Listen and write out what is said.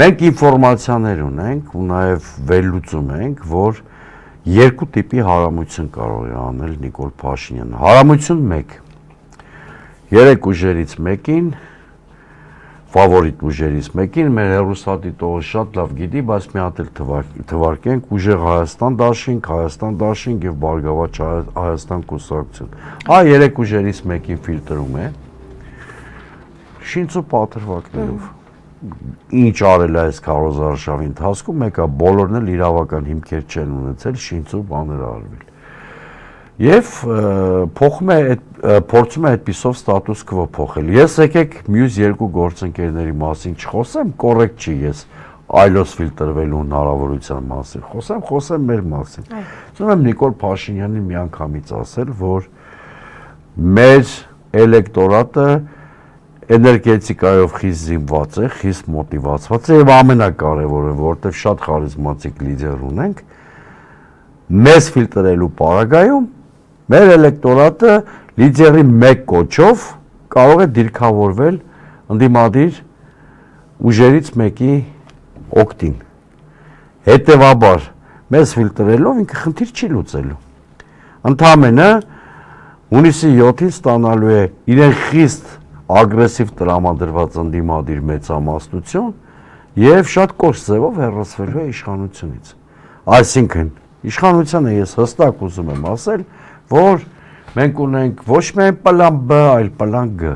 մենք ինֆորմացիաներ ունենք ու նաև վերլուծում ենք, որ երկու տիպի հարամություն կարող է անել Նիկոլ Փաշինյանը։ Հարամություն 1. Երեք ուժերից մեկին, ֆավորիտ ուժերից մեկին, մեր հեռուստադիտողը շատ լավ գիտի, բայց մի հատ էլ թվարկենք ուժեղ Հայաստան դաշինք եւ Բարգավաճ Հայաստան կուսակցություն։ Այ երեք ուժերից մեկին ֆիլտրում է շինց ու պատրվակներով։ Ինչ արել է այս քարոզարշավի ընթացքում, մեկը բոլորն էլ իրավական հիմքեր չեն ունեցել, շինց ու բաներ արվել։ Եվ փոխում է փորձում է այդպիսով ստատուս քվո փոխել։ Ես եկեք մյուս երկու գործընկերների մասին չխոսեմ, կոռեկտ չի ես այլոց ֆիլտրվելու հնարավորության մասին խոսեմ մեր մասին։ Ուզում եմ Նիկոլ Փաշինյանին միանգամից ասել, որ մեր էլեկտորատը էներգետիկայով խիստ զինված է, խիստ մոտիվացված է եւ ամենակարևորը, որովհետեւ շատ խարիզմատիկ լիդեր ունենք, մեզ ֆիլտրելու պարագայում մեր էլեկտորատը լիդերի մեկ կոչով կարող է դիրքավորվել ընդդիմադիր ուժերից մեկի օգտին։ Հետևաբար, մեզ ֆիլտրելով ինքը խնդիր չի լուծելու։ Ընդամենը հունիսի 7-ին ստանալու է իրեն խիստ ագրեսիվ տրամադրված ընդդիմադիր մեծամասնություն եւ շատ կոշտ ձևով հեռացվելու է իշխանությունից։ Այսինքն, իշխանությանը ես հստակ ուզում եմ ասել, որ մենք ունենք ոչ միայն պլան B, այլ պլան G։